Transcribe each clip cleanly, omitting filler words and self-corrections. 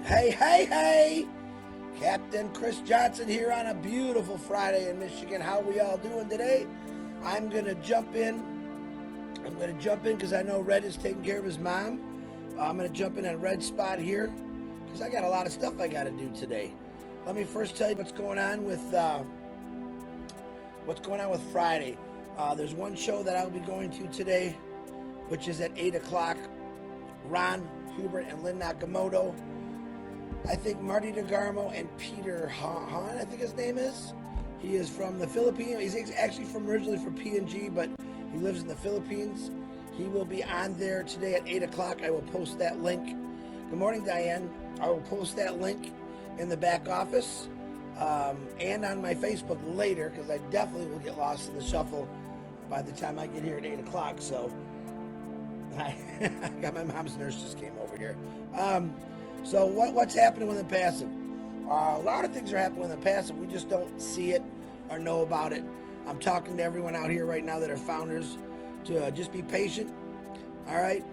Hey, hey, hey! Captain Chris Johnston here on a beautiful Friday in Michigan. How we all doing today? I'm gonna jump in because I know Red is taking care of his mom. I'm gonna jump in on Red's spot here because I got a lot of stuff I gotta do today. Let me first tell you what's going on with Friday. There's one show that I'll be going to today, which is at 8 o'clock. Ron Hubert and Lynn Nakamoto. I think Marty DeGarmo and Peter Han, I think his name is. He is from the Philippines. He's actually originally from PNG, but he lives in the Philippines. He will be on there today at 8 o'clock. I will post that link. Good morning, Diane. I will post that link in the back office and on my Facebook later, because I definitely will get lost in the shuffle by the time I get here at 8 o'clock. So I got my mom's nurse just came over here. So what's happening with Onpassive? A lot of things are happening with Onpassive. We just don't see it or know about it. I'm talking to everyone out here right now that are founders to just be patient. All right.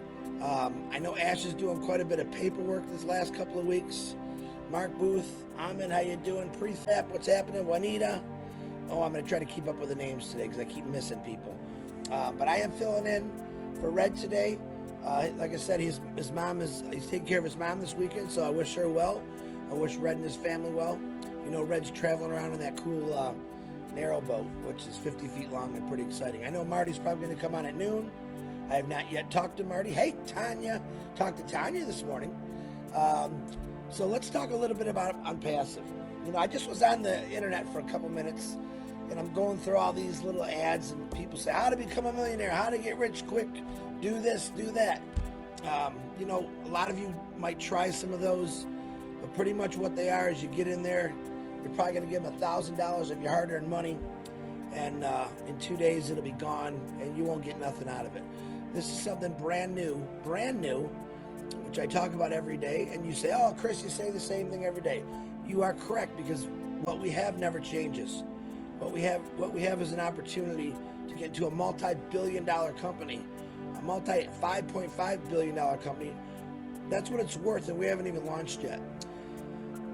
I know Ash is doing quite a bit of paperwork this last couple of weeks. Mark Booth, Amin, how you doing? Prefab, what's happening? Juanita. Oh, I'm going to try to keep up with the names today because I keep missing people. But I am filling in for Red today. Like I said, he's taking care of his mom this weekend, so I wish her well. I wish Red and his family well. You know, Red's traveling around in that cool narrow boat, which is 50 feet long and pretty exciting. I know Marty's probably going to come on at noon. I have not yet talked to Marty. Hey, Tanya. Talked to Tanya this morning. So let's talk a little bit about Onpassive. You know, I just was on the internet for a couple minutes, and I'm going through all these little ads, and people say, how to become a millionaire, how to get rich quick, do this, do that. You know, a lot of you might try some of those, but pretty much what they are is you get in there, you're probably going to give them $1,000 of your hard-earned money, and in 2 days it'll be gone, and you won't get nothing out of it. This is something brand new, which I talk about every day, and you say, oh, Chris, you say the same thing every day. You are correct, because what we have never changes. What we have is an opportunity to get into a multi-billion-dollar company, a $5.5 billion company. That's what it's worth, and we haven't even launched yet.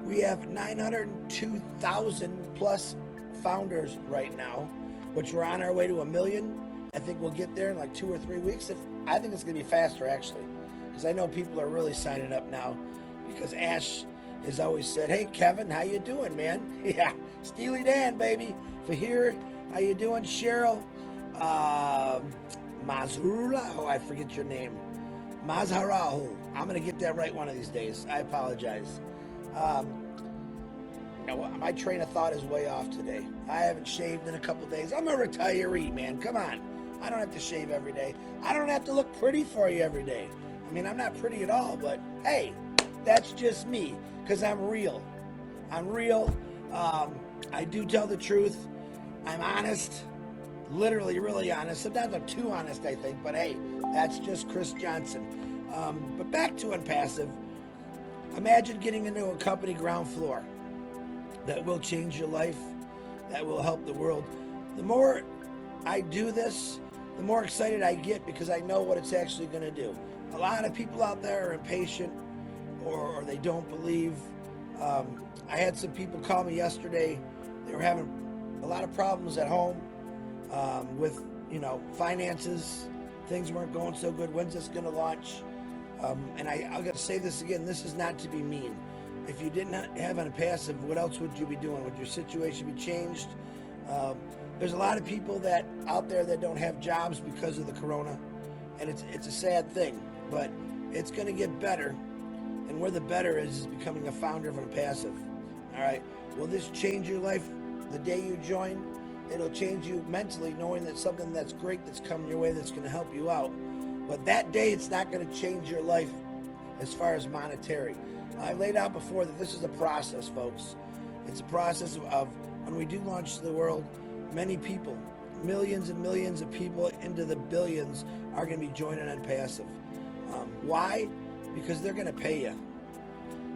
We have 902,000 plus founders right now, which we're on our way to 1 million. I think we'll get there in like 2 or 3 weeks. I think it's going to be faster, actually, because I know people are really signing up now, because Ash has always said, hey, Kevin, how you doing, man? Yeah, Steely Dan, baby. Fahir, how you doing? Cheryl, Mazrula, oh, I forget your name. Mazharahu. I'm going to get that right one of these days. I apologize. My train of thought is way off today. I haven't shaved in a couple days. I'm a retiree, man. Come on. I don't have to shave every day. I don't have to look pretty for you every day. I mean, I'm not pretty at all, but hey, that's just me, because I'm real. I'm real. I do tell the truth. I'm honest. Literally, really honest. Sometimes I'm too honest, I think, but hey, that's just Chris Johnston. But back to Onpassive. Imagine getting into a company ground floor that will change your life, that will help the world. The more I do this, the more excited I get, because I know what it's actually going to do. A lot of people out there are impatient, or they don't believe. I had some people call me yesterday. They were having a lot of problems at home with, finances. Things weren't going so good. When's this going to launch? And I'm going to say this again. This is not to be mean. If you did not have Onpassive, what else would you be doing? Would your situation be changed? There's a lot of people out there that don't have jobs because of the corona, and it's a sad thing, but it's going to get better. And where the better is becoming a founder of Onpassive. All right. Will this change your life the day you join? It'll change you mentally, knowing that something that's great that's coming your way that's going to help you out. But that day, it's not going to change your life as far as monetary. I laid out before that this is a process, folks. It's a process of when we do launch to the world, many people, millions and millions of people into the billions are going to be joining Onpassive. Why? Because they're going to pay you.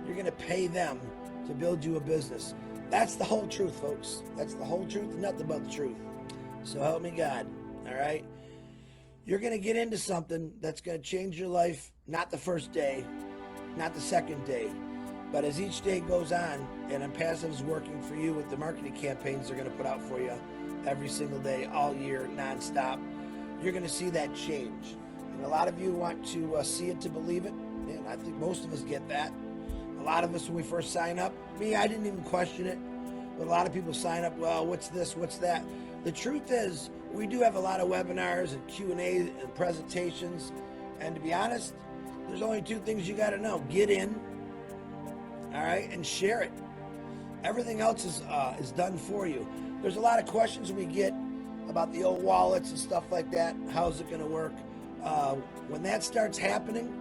You're going to pay them to build you a business. That's the whole truth, folks. That's the whole truth and nothing but the truth. So help me God. All right? You're going to get into something that's going to change your life, not the first day, not the second day, But as each day goes on, and Onpassive is working for you with the marketing campaigns they're going to put out for you every single day, all year, nonstop, you're going to see that change. And a lot of you want to see it to believe it, and I think most of us get that. A lot of us, when we first sign up, I didn't even question it, but a lot of people sign up, well, what's this, what's that? The truth is, we do have a lot of webinars and Q&A and presentations, and to be honest, there's only two things you got to know. Get in, all right, and share it. Everything else is done for you. There's a lot of questions we get about the old wallets and stuff like that. How's it going to work? When that starts happening,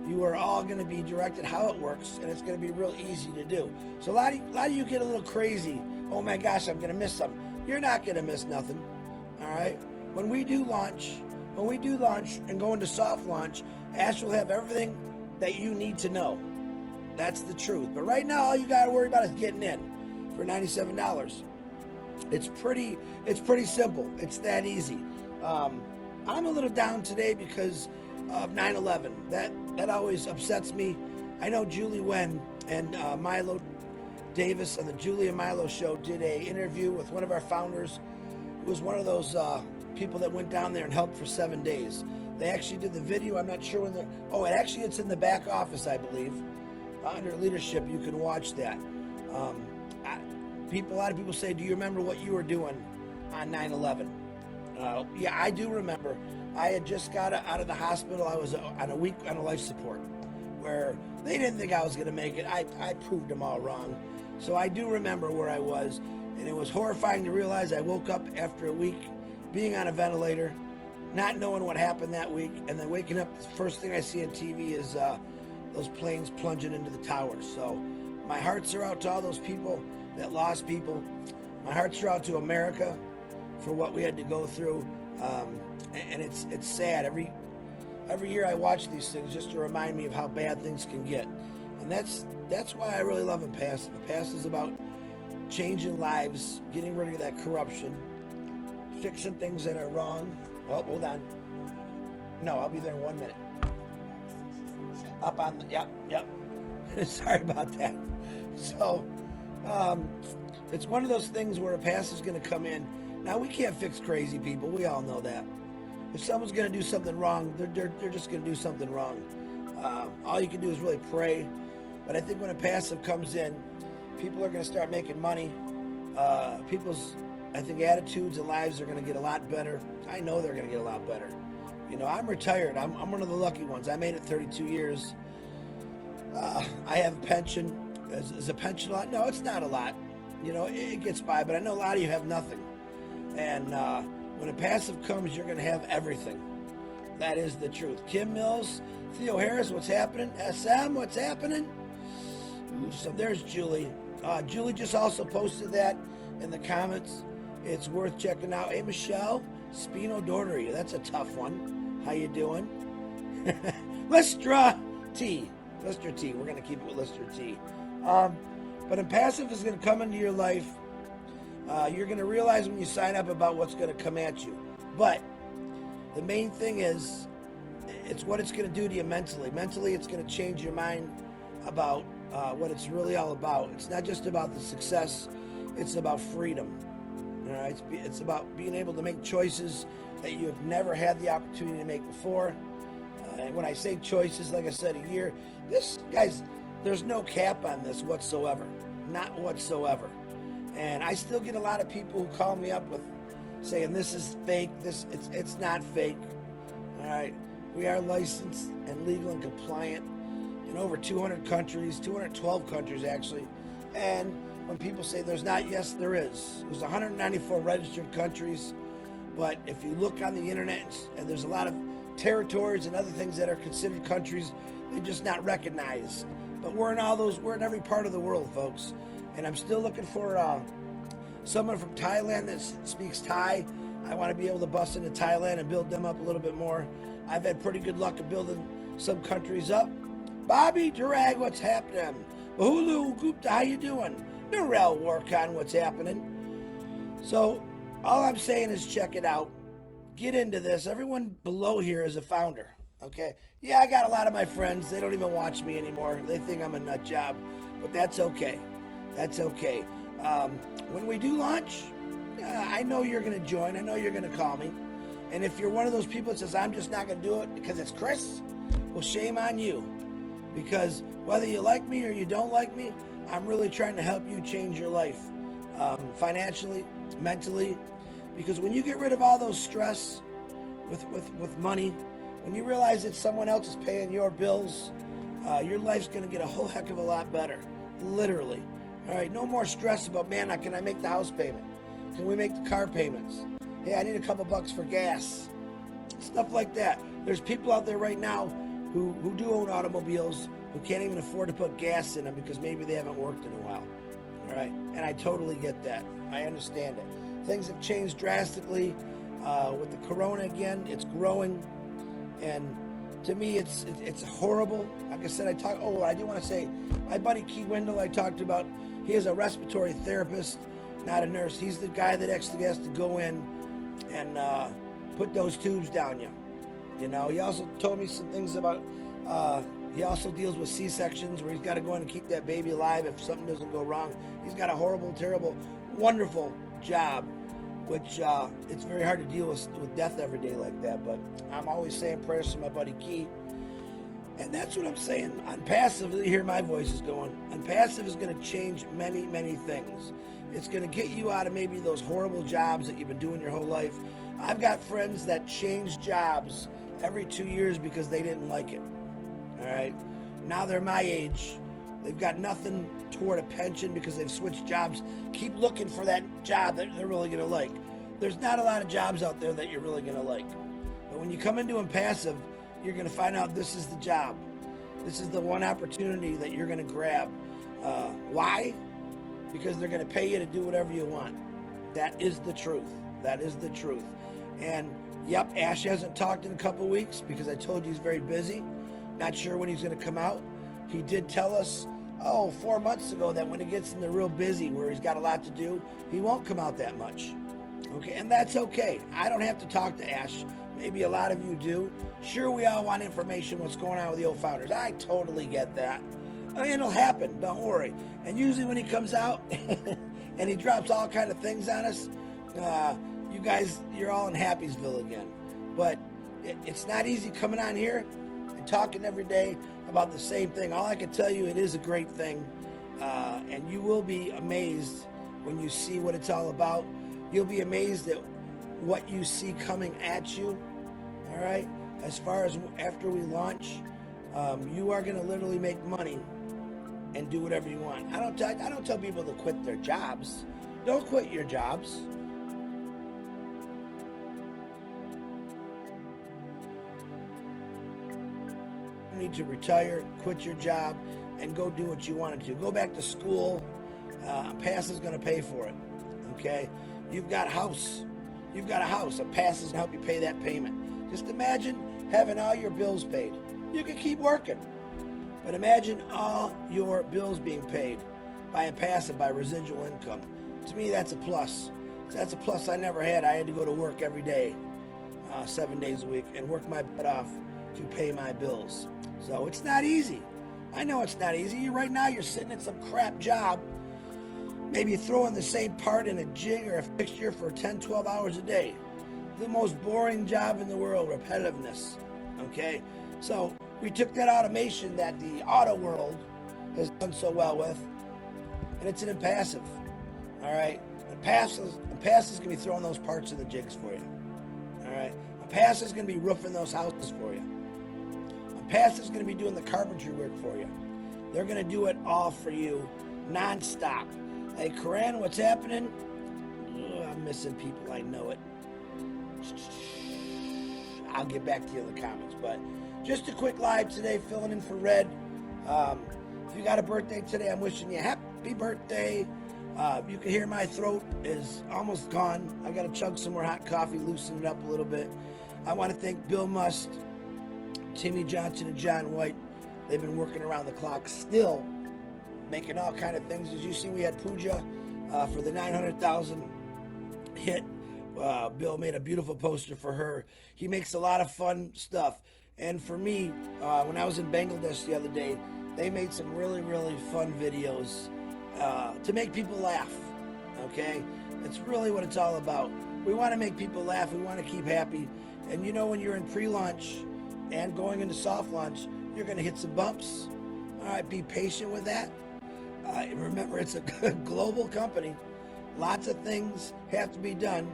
you are all going to be directed how it works, and it's going to be real easy to do. So a lot of you get a little crazy. Oh my gosh, I'm going to miss something. You're not going to miss nothing. All right. When we do launch and go into soft launch, Ash will have everything that you need to know. That's the truth. But right now, all you got to worry about is getting in for $97. It's pretty simple. It's that easy. I'm a little down today because of 9/11. That always upsets me. I know Julie Wen and Milo Davis on the Julie and Milo show did a interview with one of our founders, who was one of those people that went down there and helped for 7 days. They actually did the video. I'm not sure when it's in the back office, I believe. Under leadership, you can watch that. A lot of people say, do you remember what you were doing on 9/11? Yeah, I do remember. I had just got out of the hospital. I was on a week on a life support, where they didn't think I was going to make it. I proved them all wrong. So I do remember where I was, and it was horrifying to realize I woke up after a week being on a ventilator, not knowing what happened that week, and then waking up, the first thing I see on TV is those planes plunging into the towers. So my hearts are out to all those people that lost people. My hearts are out to America for what we had to go through, and it's sad. Every year I watch these things just to remind me of how bad things can get, and that's why I really love Onpassive. Onpassive is about changing lives, getting rid of that corruption, fixing things that are wrong. Oh, hold on. No, I'll be there in 1 minute. Up on the, yep. Sorry about that. So, it's one of those things where Onpassive is going to come in. Now, we can't fix crazy people. We all know that. If someone's going to do something wrong, they're just going to do something wrong. All you can do is really pray. But I think when Onpassive comes in, people are going to start making money. People's, I think, attitudes and lives are going to get a lot better. I know they're going to get a lot better. You know, I'm retired. I'm one of the lucky ones. I made it 32 years. I have a pension. Is a pension a lot? No, it's not a lot. You know, it gets by, but I know a lot of you have nothing. And when Onpassive comes, you're going to have everything. That is the truth. Kim Mills, Theo Harris, what's happening? SM, what's happening? So there's Julie. Julie just also posted that in the comments. It's worth checking out. Hey, Michelle, Spino Dornery. That's a tough one. How you doing? Lister T. We're going to keep it with Lister T. But Onpassive is going to come into your life. You're going to realize when you sign up about what's going to come at you. But the main thing is, it's what it's going to do to you mentally. Mentally, it's going to change your mind about what it's really all about. It's not just about the success. It's about freedom. All right? It's about being able to make choices that you have never had the opportunity to make before. And when I say choices, like I said, a year, guys, there's no cap on this whatsoever. Not whatsoever. And I still get a lot of people who call me up with saying this is fake. It's not fake. All right. We are licensed and legal and compliant in over 200 countries, 212 countries actually. And when people say there's not, yes, there is. There's 194 registered countries. But if you look on the internet, and there's a lot of territories and other things that are considered countries, they're just not recognized. But we're in every part of the world, folks. And I'm still looking for someone from Thailand that speaks Thai. I want to be able to bust into Thailand and build them up a little bit more. I've had pretty good luck of building some countries up. Bobby Durag, what's happening? Bahulu Gupta, how you doing? Narelle Warcon, what's happening? So all I'm saying is check it out. Get into this. Everyone below here is a founder. Okay? Yeah, I got a lot of my friends. They don't even watch me anymore. They think I'm a nut job. but that's okay. That's okay. When we do launch, I know you're going to join. I know you're going to call me. And if you're one of those people that says, I'm just not going to do it because it's Chris, well, shame on you. Because whether you like me or you don't like me, I'm really trying to help you change your life, financially, mentally. Because when you get rid of all those stress with money, when you realize that someone else is paying your bills, your life's going to get a whole heck of a lot better, literally. All right, no more stress about, man, can I make the house payment? Can we make the car payments? Hey, I need a couple bucks for gas. Stuff like that. There's people out there right now who do own automobiles who can't even afford to put gas in them because maybe they haven't worked in a while. All right, and I totally get that. I understand it. Things have changed drastically with the corona again. It's growing, and to me, it's horrible. Like I said, I do want to say, my buddy Key Wendell I talked about, he is a respiratory therapist, not a nurse. He's the guy that actually has to go in and put those tubes down you. You know, he also told me some things about, he also deals with C-sections where he's got to go in and keep that baby alive if something doesn't go wrong. He's got a horrible, terrible, wonderful job, which it's very hard to deal with death every day like that. But I'm always saying prayers to my buddy Key. And that's what I'm saying. Onpassive, you hear my voices going. Onpassive is going to change many, many things. It's going to get you out of maybe those horrible jobs that you've been doing your whole life. I've got friends that change jobs every 2 years because they didn't like it. All right? Now they're my age. They've got nothing toward a pension because they've switched jobs. Keep looking for that job that they're really going to like. There's not a lot of jobs out there that you're really going to like. But when you come into Onpassive, you're going to find out this is the job. This is the one opportunity that you're going to grab. Why? Because they're going to pay you to do whatever you want. That is the truth. That is the truth. And yep, Ash hasn't talked in a couple weeks because I told you he's very busy. Not sure when he's going to come out. He did tell us, 4 months ago that when he gets into real busy where he's got a lot to do, he won't come out that much. Okay, and that's okay. I don't have to talk to Ash. Maybe a lot of you do. Sure, we all want information, what's going on with the old founders. I totally get that. And it'll happen, don't worry. And usually when he comes out and he drops all kind of things on us, you guys, you're all in Happysville again. But it's not easy coming on here and talking every day about the same thing. All I can tell you, it is a great thing. And you will be amazed when you see what it's all about. You'll be amazed at what you see coming at you. All right? As far as after we launch, you are going to literally make money and do whatever you want. I don't tell people to quit their jobs. Don't quit your jobs. You need to retire, quit your job, and go do what you wanted to. Go back to school. Pass is going to pay for it. Okay? You've got a house. You've got a house. A pass is going to help you pay that payment. Just imagine having all your bills paid. You can keep working. But imagine all your bills being paid by Onpassive, by residual income. To me, that's a plus. That's a plus I never had. I had to go to work every day, 7 days a week, and work my butt off to pay my bills. So it's not easy. I know it's not easy. Right now, you're sitting at some crap job, maybe throwing the same part in a jig or a fixture for 10, 12 hours a day. The most boring job in the world, repetitiveness. Okay? So we took that automation that the auto world has done so well with, and it's an Onpassive. All right? Onpassive is going to be throwing those parts in the jigs for you. All right? Onpassive is going to be roofing those houses for you. Onpassive is going to be doing the carpentry work for you. They're going to do it all for you, nonstop. Hey, Corinne, what's happening? I'm missing people. I know it. I'll get back to you in the comments. But just a quick live today, filling in for Red. If you got a birthday today, I'm wishing you a happy birthday. You can hear my throat is almost gone. I got to chug some more hot coffee, loosen it up a little bit. I want to thank Bill Must, Timmy Johnston, and John White. They've been working around the clock still, making all kind of things. As you see, we had Pooja for the 900,000 hit. Bill made a beautiful poster for her. He makes a lot of fun stuff. And for me, when I was in Bangladesh the other day, they made some really, really fun videos to make people laugh, okay? It's really what it's all about. We want to make people laugh. We want to keep happy. And you know, when you're in pre-launch and going into soft launch, you're going to hit some bumps. All right, be patient with that. Remember, it's a global company. Lots of things have to be done.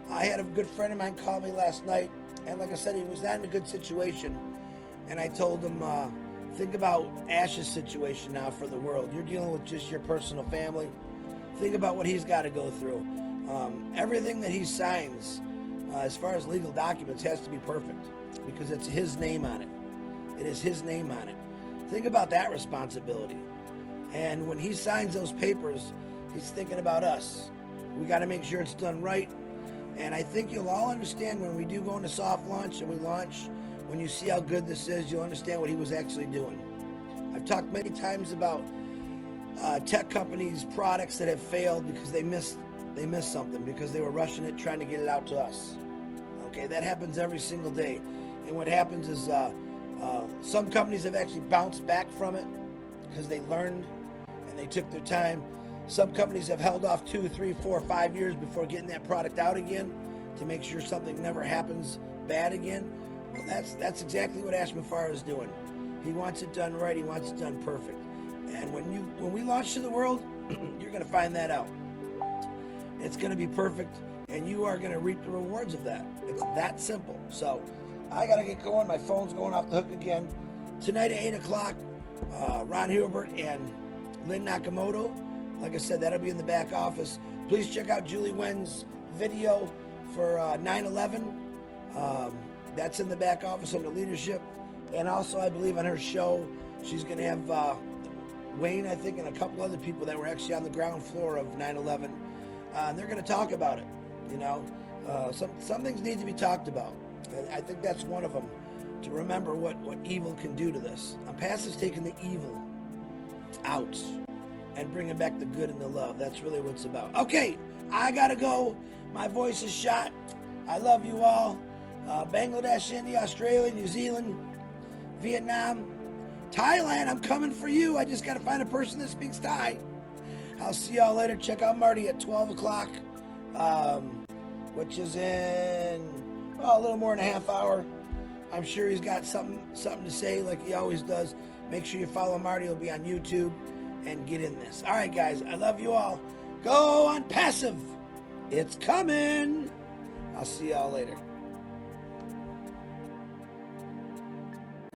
I had a good friend of mine call me last night, and like I said, he was not in a good situation. And I told him, think about Ash's situation now for the world. You're dealing with just your personal family. Think about what he's got to go through. Everything that he signs, as far as legal documents, has to be perfect because it's his name on it. It is his name on it. Think about that responsibility. And when he signs those papers, he's thinking about us. We got to make sure it's done right. And I think you'll all understand when we do go into soft launch and we launch, when you see how good this is, you'll understand what he was actually doing. I've talked many times about tech companies' products that have failed because they missed something, because they were rushing it, trying to get it out to us. Okay, that happens every single day. And what happens is some companies have actually bounced back from it because they learned and they took their time. Some companies have held off 2, 3, 4, 5 years before getting that product out again to make sure something never happens bad again. Well, that's exactly what Ash Mafara is doing. He wants it done right. He wants it done perfect. And when we launch to the world, you're going to find that out. It's going to be perfect, and you are going to reap the rewards of that. It's that simple. So I got to get going. My phone's going off the hook again. Tonight at 8 o'clock, Ron Hubert and Lynn Nakamoto. Like I said, that'll be in the back office. Please check out Julie Wen's video for 9/11. That's in the back office under leadership. And also, I believe on her show, she's going to have Wayne, I think, and a couple other people that were actually on the ground floor of 9/11. And they're going to talk about it. You know, some things need to be talked about. And I think that's one of them, to remember what evil can do to this. Onpassive's taking the evil out and bringing back the good and the love. That's really what it's about. Okay, I got to go. My voice is shot. I love you all. Bangladesh, India, Australia, New Zealand, Vietnam, Thailand, I'm coming for you. I just got to find a person that speaks Thai. I'll see y'all later. Check out Marty at 12 o'clock, which is in a little more than a half hour. I'm sure he's got something to say like he always does. Make sure you follow Marty. He'll be on YouTube and get in this. All right, guys, I love you all. Go Onpassive. It's coming. I'll see y'all later.